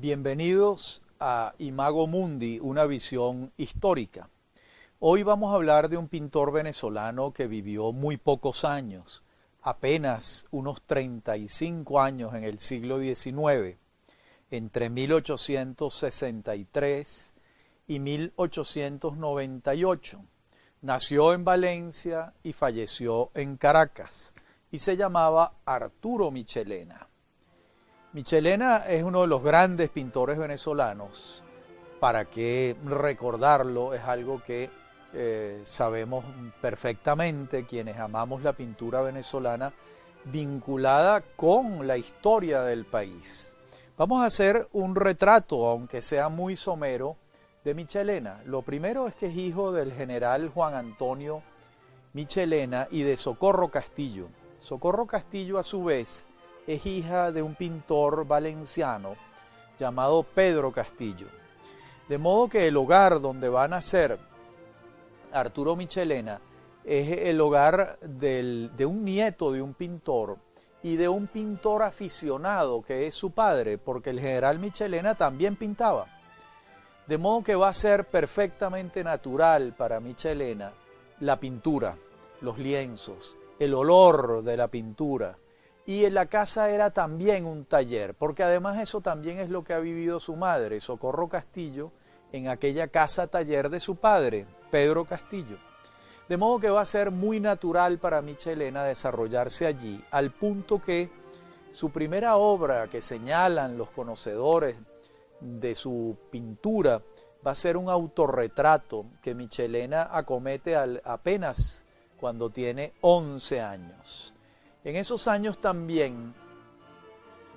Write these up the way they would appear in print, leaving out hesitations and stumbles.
Bienvenidos a Imago Mundi, una visión histórica. Hoy vamos a hablar de un pintor venezolano que vivió muy pocos años, apenas unos 35 años en el siglo XIX, entre 1863 y 1898. Nació en Valencia y falleció en Caracas y se llamaba Arturo Michelena. Michelena es uno de los grandes pintores venezolanos. ¿Para qué recordarlo? Es algo que sabemos perfectamente quienes amamos la pintura venezolana vinculada con la historia del país. Vamos a hacer un retrato, aunque sea muy somero, de Michelena. Lo primero es que es hijo del general Juan Antonio Michelena y de Socorro Castillo. Socorro Castillo, a su vez, es hija de un pintor valenciano llamado Pedro Castillo. De modo que el hogar donde va a nacer Arturo Michelena es el hogar de un nieto de un pintor y de un pintor aficionado que es su padre, porque el general Michelena también pintaba. De modo que va a ser perfectamente natural para Michelena la pintura, los lienzos, el olor de la pintura. Y en la casa era también un taller, porque además eso también es lo que ha vivido su madre, Socorro Castillo, en aquella casa taller de su padre, Pedro Castillo. De modo que va a ser muy natural para Michelena desarrollarse allí, al punto que su primera obra que señalan los conocedores de su pintura va a ser un autorretrato que Michelena acomete apenas cuando tiene 11 años. En esos años también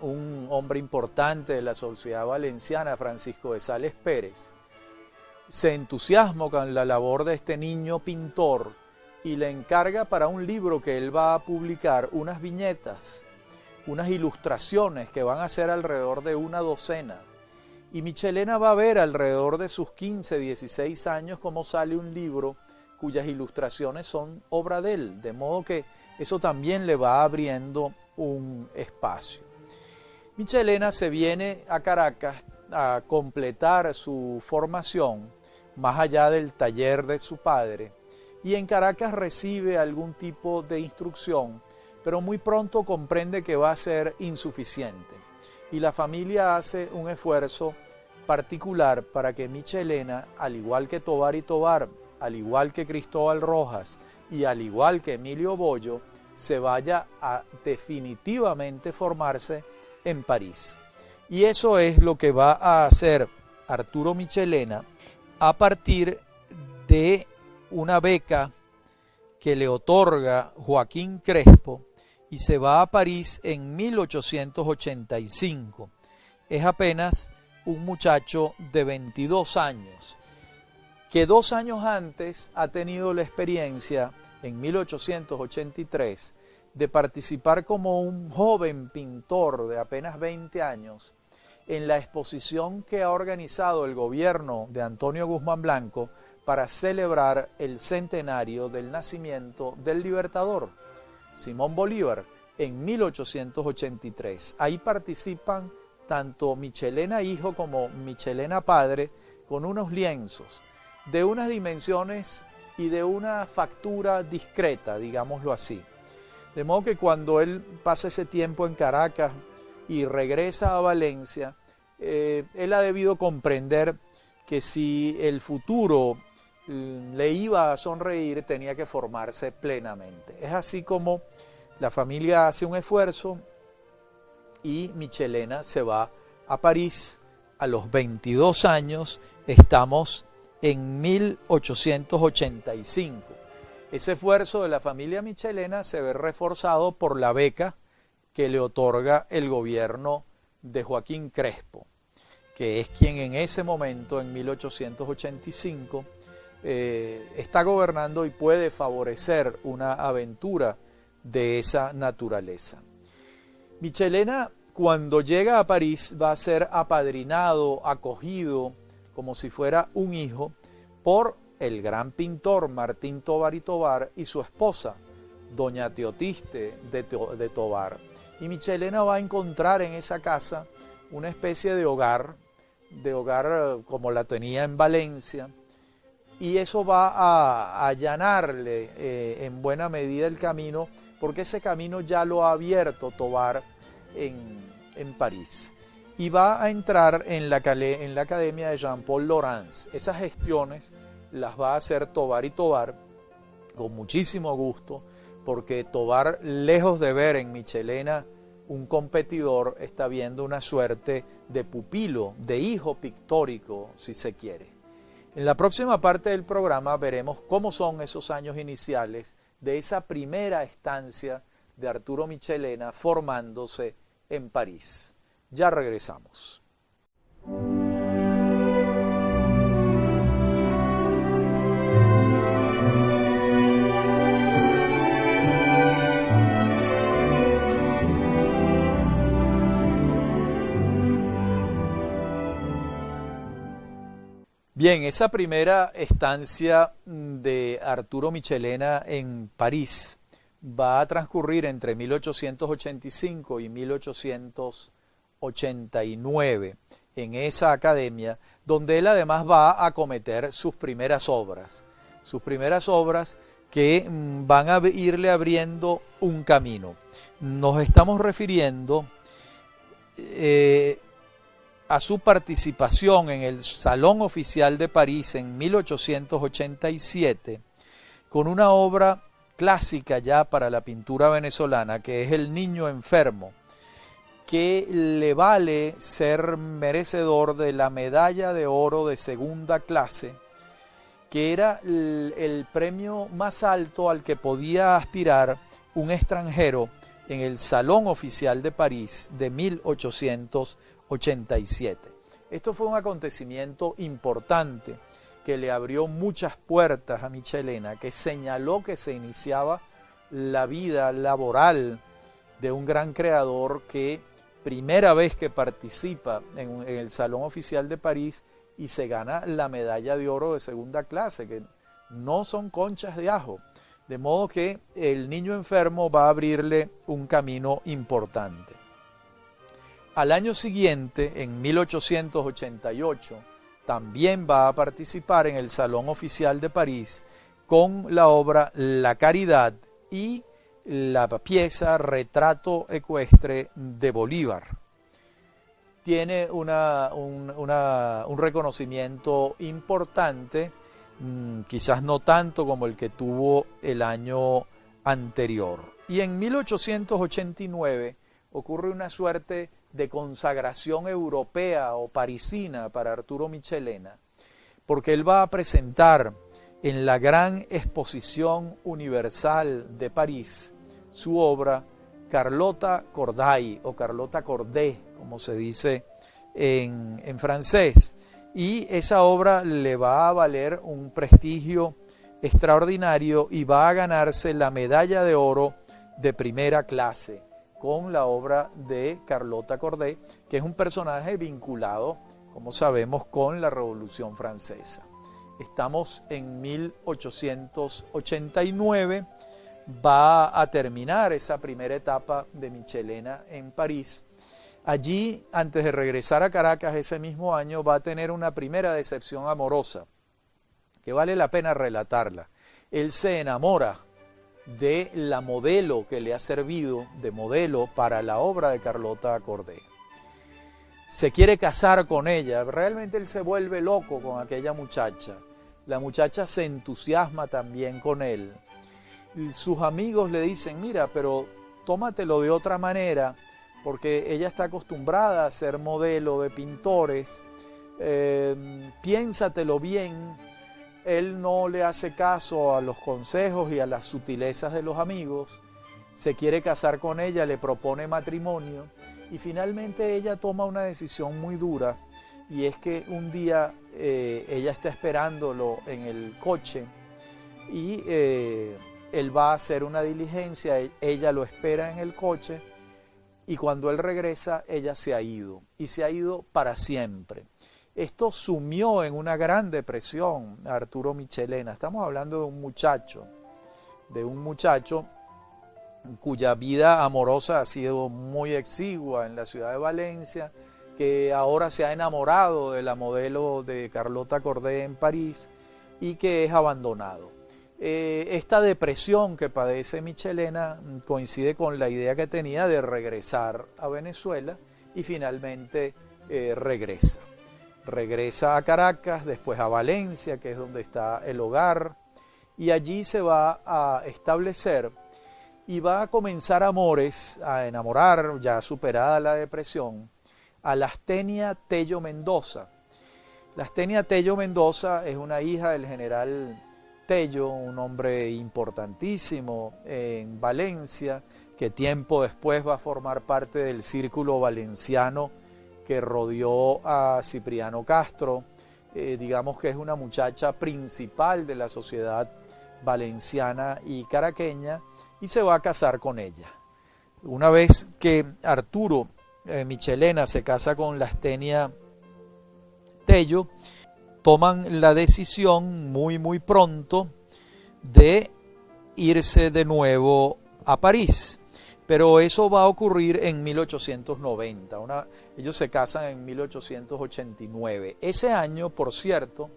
un hombre importante de la sociedad valenciana, Francisco de Sales Pérez, se entusiasma con la labor de este niño pintor y le encarga para un libro que él va a publicar unas viñetas, unas ilustraciones que van a ser alrededor de una docena. Y Michelena va a ver alrededor de sus 15, 16 años cómo sale un libro cuyas ilustraciones son obra de él, de modo que eso también le va abriendo un espacio. Michelena se viene a Caracas a completar su formación más allá del taller de su padre y en Caracas recibe algún tipo de instrucción, pero muy pronto comprende que va a ser insuficiente y la familia hace un esfuerzo particular para que Michelena, al igual que Tovar y Tovar, al igual que Cristóbal Rojas y al igual que Emilio Bollo, se vaya a definitivamente formarse en París. Y eso es lo que va a hacer Arturo Michelena a partir de una beca que le otorga Joaquín Crespo y se va a París en 1885. Es apenas un muchacho de 22 años, que 2 años antes ha tenido la experiencia, en 1883, de participar como un joven pintor de apenas 20 años en la exposición que ha organizado el gobierno de Antonio Guzmán Blanco para celebrar el centenario del nacimiento del Libertador, Simón Bolívar, en 1883. Ahí participan tanto Michelena hijo como Michelena padre con unos lienzos de unas dimensiones y de una factura discreta, digámoslo así. De modo que cuando él pasa ese tiempo en Caracas y regresa a Valencia, él ha debido comprender que si el futuro le iba a sonreír, tenía que formarse plenamente. Es así como la familia hace un esfuerzo y Michelena se va a París a los 22 años. Estamos en 1885. Ese esfuerzo de la familia Michelena se ve reforzado por la beca que le otorga el gobierno de Joaquín Crespo, que es quien en ese momento, en 1885, está gobernando y puede favorecer una aventura de esa naturaleza. Michelena, cuando llega a París, va a ser apadrinado, acogido, como si fuera un hijo, por el gran pintor Martín Tovar y Tovar y su esposa, doña Teotiste de Tovar. Y Michelena va a encontrar en esa casa una especie de hogar como la tenía en Valencia, y eso va a allanarle en buena medida el camino, porque ese camino ya lo ha abierto Tobar en París. Y va a entrar en la academia de Jean-Paul Laurens. Esas gestiones las va a hacer Tobar y Tobar con muchísimo gusto, porque Tobar, lejos de ver en Michelena un competidor, está viendo una suerte de pupilo, de hijo pictórico, si se quiere. En la próxima parte del programa veremos cómo son esos años iniciales de esa primera estancia de Arturo Michelena formándose en París. Ya regresamos. Bien, esa primera estancia de Arturo Michelena en París va a transcurrir entre 1885 y 1889 en esa academia, donde él además va a acometer sus primeras obras que van a irle abriendo un camino. Nos estamos refiriendo a su participación en el Salón Oficial de París en 1887 con una obra clásica ya para la pintura venezolana, que es El Niño Enfermo, que le vale ser merecedor de la medalla de oro de segunda clase, que era el premio más alto al que podía aspirar un extranjero en el Salón Oficial de París de 1887. Esto fue un acontecimiento importante que le abrió muchas puertas a Michelena, que señaló que se iniciaba la vida laboral de un gran creador que primera vez que participa en el Salón Oficial de París y se gana la medalla de oro de segunda clase, que no son conchas de ajo. De modo que El Niño Enfermo va a abrirle un camino importante. Al año siguiente, en 1888, también va a participar en el Salón Oficial de París con la obra La Caridad y la pieza Retrato Ecuestre de Bolívar. Tiene un reconocimiento importante, quizás no tanto como el que tuvo el año anterior. Y en 1889 ocurre una suerte de consagración europea o parisina para Arturo Michelena, porque él va a presentar en la Gran Exposición Universal de París su obra Carlotta Corday o Carlotta Corday, como se dice en francés, y esa obra le va a valer un prestigio extraordinario y va a ganarse la medalla de oro de primera clase con la obra de Carlotta Corday, que es un personaje vinculado, como sabemos, con la Revolución Francesa. Estamos en 1889, va a terminar esa primera etapa de Michelena en París. Allí, antes de regresar a Caracas ese mismo año, va a tener una primera decepción amorosa, que vale la pena relatarla. Él se enamora de la modelo que le ha servido de modelo para la obra de Carlotta Corday. Se quiere casar con ella, realmente él se vuelve loco con aquella muchacha. La muchacha se entusiasma también con él. Y sus amigos le dicen, mira, pero tómatelo de otra manera, porque ella está acostumbrada a ser modelo de pintores, piénsatelo bien. Él no le hace caso a los consejos y a las sutilezas de los amigos, se quiere casar con ella, le propone matrimonio y finalmente ella toma una decisión muy dura, y es que un día ella está esperándolo en el coche y él va a hacer una diligencia, ella lo espera en el coche y cuando él regresa ella se ha ido y se ha ido para siempre. Esto sumió en una gran depresión a Arturo Michelena. Estamos hablando de un muchacho cuya vida amorosa ha sido muy exigua en la ciudad de Valencia, que ahora se ha enamorado de la modelo de Carlota Corday en París y que es abandonado. Esta depresión que padece Michelena coincide con la idea que tenía de regresar a Venezuela y finalmente regresa. Regresa a Caracas, después a Valencia, que es donde está el hogar, y allí se va a establecer y va a comenzar amores, a enamorar, ya superada la depresión, a Lastenia Tello Mendoza. Lastenia Tello Mendoza es una hija del general Tello, un hombre importantísimo en Valencia, que tiempo después va a formar parte del círculo valenciano que rodeó a Cipriano Castro. Digamos que es una muchacha principal de la sociedad valenciana y caraqueña, y se va a casar con ella. Una vez que Arturo Michelena se casa con Lastenia Tello, toman la decisión muy pronto de irse de nuevo a París. Pero eso va a ocurrir en 1890. Ellos se casan en 1889. Ese año, por cierto,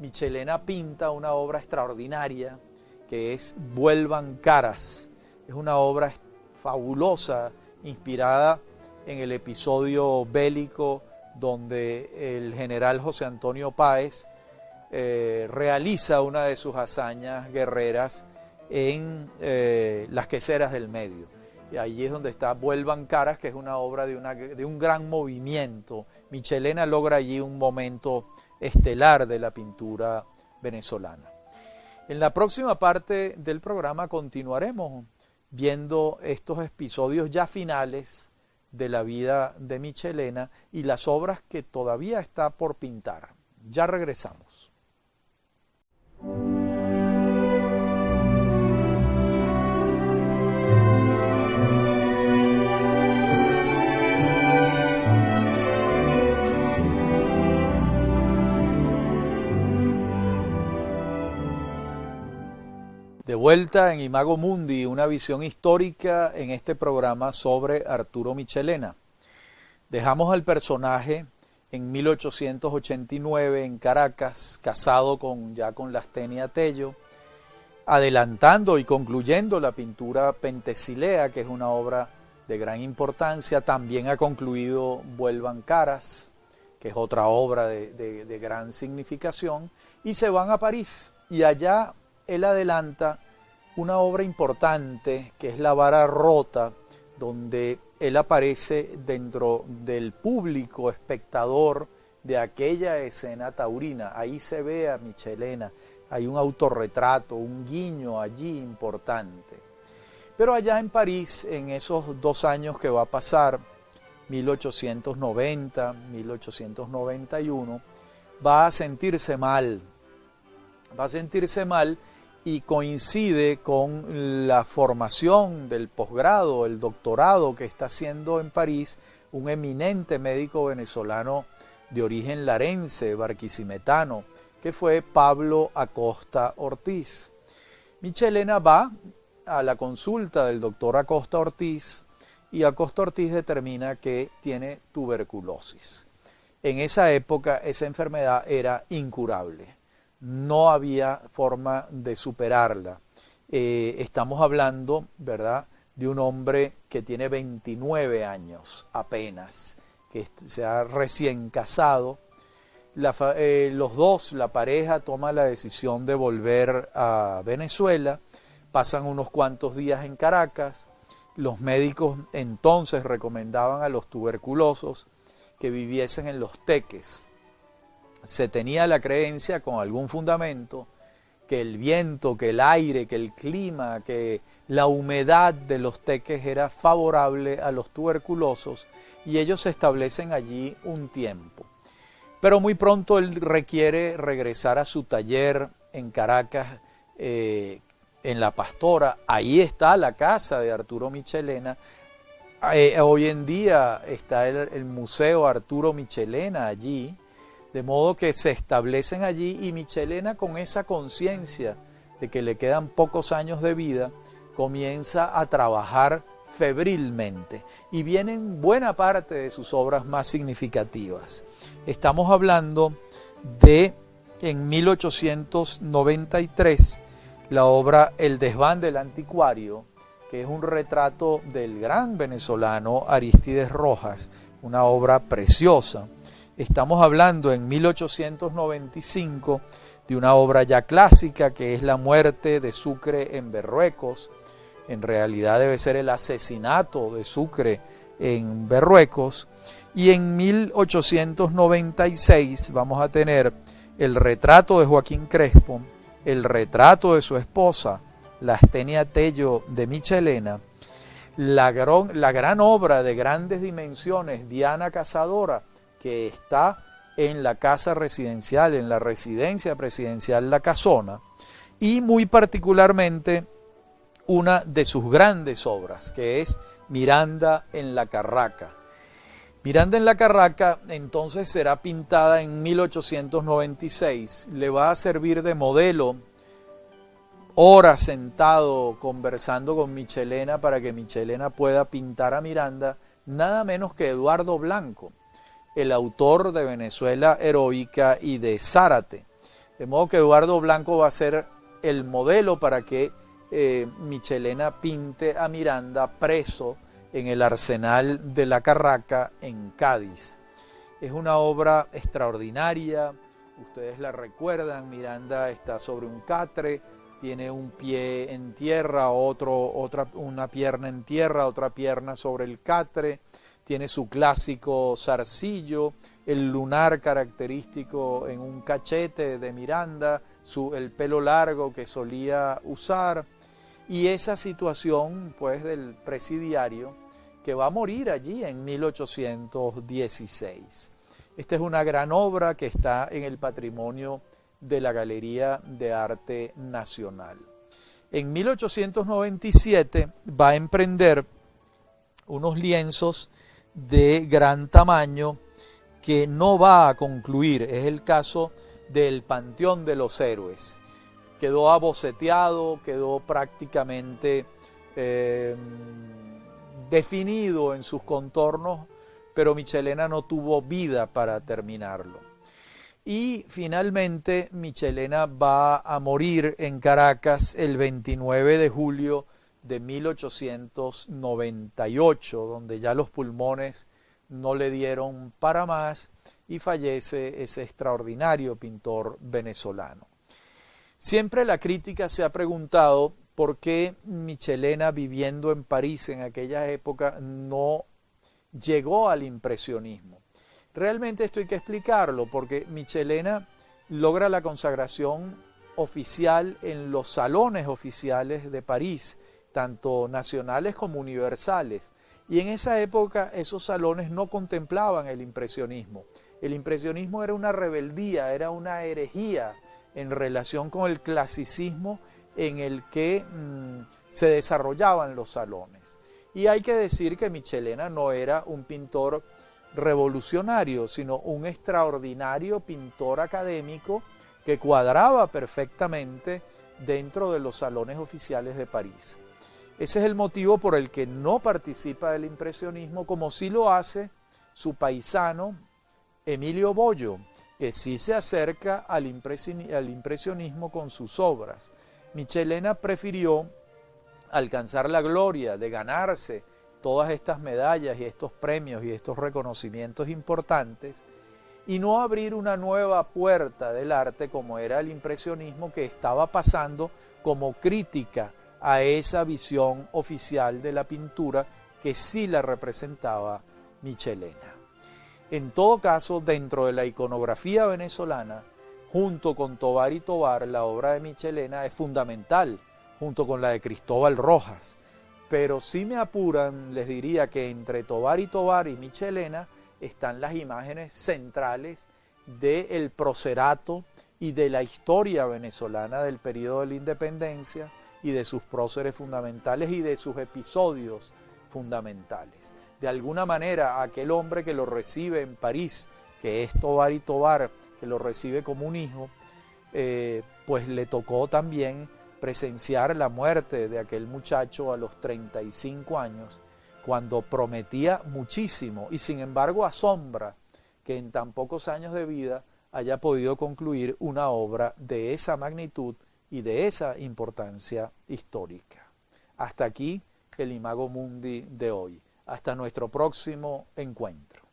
Michelena pinta una obra extraordinaria que es Vuelvan Caras. Es una obra fabulosa, inspirada en el episodio bélico donde el general José Antonio Páez realiza una de sus hazañas guerreras en las Queseras del Medio. Y allí es donde está Vuelvan Caras, que es una obra de un gran movimiento. Michelena logra allí un momento estelar de la pintura venezolana. En la próxima parte del programa continuaremos viendo estos episodios ya finales de la vida de Michelena y las obras que todavía está por pintar. Ya regresamos. De vuelta en Imago Mundi, una visión histórica en este programa sobre Arturo Michelena. Dejamos al personaje en 1889 en Caracas, casado ya con Lastenia Tello, adelantando y concluyendo la pintura Pentesilea, que es una obra de gran importancia. También ha concluido Vuelvan Caras, que es otra obra de gran significación, y se van a París, y allá él adelanta una obra importante que es La Vara Rota, donde él aparece dentro del público espectador de aquella escena taurina. Ahí se ve a Michelena, hay un autorretrato, un guiño allí importante. Pero allá en París, en esos 2 años que va a pasar, 1890, 1891, va a sentirse mal y coincide con la formación del posgrado, el doctorado que está haciendo en París un eminente médico venezolano de origen larense, barquisimetano, que fue Pablo Acosta Ortiz. Michelena va a la consulta del doctor Acosta Ortiz y Acosta Ortiz determina que tiene tuberculosis. En esa época esa enfermedad era incurable. No había forma de superarla. Estamos hablando, ¿verdad?, de un hombre que tiene 29 años apenas, que se ha recién casado. Los dos, la pareja, toma la decisión de volver a Venezuela, pasan unos cuantos días en Caracas. Los médicos entonces recomendaban a los tuberculosos que viviesen en Los Teques. Se tenía la creencia, con algún fundamento, que el viento, que el aire, que el clima, que la humedad de Los Teques era favorable a los tuberculosos, y ellos se establecen allí un tiempo. Pero muy pronto él requiere regresar a su taller en Caracas, en La Pastora. Ahí está la casa de Arturo Michelena. Hoy en día está el Museo Arturo Michelena allí. De modo que se establecen allí, y Michelena, con esa conciencia de que le quedan pocos años de vida, comienza a trabajar febrilmente, y vienen buena parte de sus obras más significativas. Estamos hablando de, en 1893, la obra El desván del anticuario, que es un retrato del gran venezolano Arístides Rojas, una obra preciosa. Estamos hablando en 1895 de una obra ya clásica, que es La muerte de Sucre en Berruecos. En realidad debe ser el asesinato de Sucre en Berruecos. Y en 1896 vamos a tener el retrato de Joaquín Crespo, el retrato de su esposa, Lastenia Tello de Michelena, la gran obra de grandes dimensiones, Diana Cazadora, que está en la casa residencial, en la residencia presidencial La Casona, y muy particularmente una de sus grandes obras, que es Miranda en la Carraca. Miranda en la Carraca entonces será pintada en 1896, le va a servir de modelo, horas sentado conversando con Michelena para que Michelena pueda pintar a Miranda, nada menos que Eduardo Blanco, el autor de Venezuela Heroica y de Zárate. De modo que Eduardo Blanco va a ser el modelo para que Michelena pinte a Miranda preso en el Arsenal de la Carraca en Cádiz. Es una obra extraordinaria, ustedes la recuerdan. Miranda está sobre un catre, tiene un pie en tierra, una pierna en tierra, otra pierna sobre el catre, tiene su clásico zarcillo, el lunar característico en un cachete de Miranda, el pelo largo que solía usar, y esa situación pues del presidiario que va a morir allí en 1816. Esta es una gran obra que está en el patrimonio de la Galería de Arte Nacional. En 1897 va a emprender unos lienzos de gran tamaño que no va a concluir. Es el caso del Panteón de los Héroes. Quedó aboceteado, quedó prácticamente definido en sus contornos, pero Michelena no tuvo vida para terminarlo. Y finalmente Michelena va a morir en Caracas el 29 de julio de 1898, donde ya los pulmones no le dieron para más y fallece ese extraordinario pintor venezolano. Siempre la crítica se ha preguntado por qué Michelena, viviendo en París en aquella época, no llegó al impresionismo. Realmente esto hay que explicarlo, porque Michelena logra la consagración oficial en los salones oficiales de París, tanto nacionales como universales. Y en esa época esos salones no contemplaban el impresionismo. El impresionismo era una rebeldía, era una herejía en relación con el clasicismo en el que se desarrollaban los salones. Y hay que decir que Michelena no era un pintor revolucionario, sino un extraordinario pintor académico que cuadraba perfectamente dentro de los salones oficiales de París. Ese es el motivo por el que no participa del impresionismo, como sí lo hace su paisano Emilio Bollo, que sí se acerca al impresionismo con sus obras. Michelena prefirió alcanzar la gloria de ganarse todas estas medallas y estos premios y estos reconocimientos importantes y no abrir una nueva puerta del arte como era el impresionismo, que estaba pasando como crítica a esa visión oficial de la pintura que sí la representaba Michelena. En todo caso, dentro de la iconografía venezolana, junto con Tovar y Tovar, la obra de Michelena es fundamental, junto con la de Cristóbal Rojas. Pero si me apuran, les diría que entre Tovar y Michelena están las imágenes centrales del procerato y de la historia venezolana del periodo de la independencia y de sus próceres fundamentales y de sus episodios fundamentales. De alguna manera, aquel hombre que lo recibe en París, que es Tovar y Tovar, que lo recibe como un hijo, pues le tocó también presenciar la muerte de aquel muchacho a los 35 años, cuando prometía muchísimo y sin embargo asombra que en tan pocos años de vida haya podido concluir una obra de esa magnitud y de esa importancia histórica. Hasta aquí el Imago Mundi de hoy. Hasta nuestro próximo encuentro.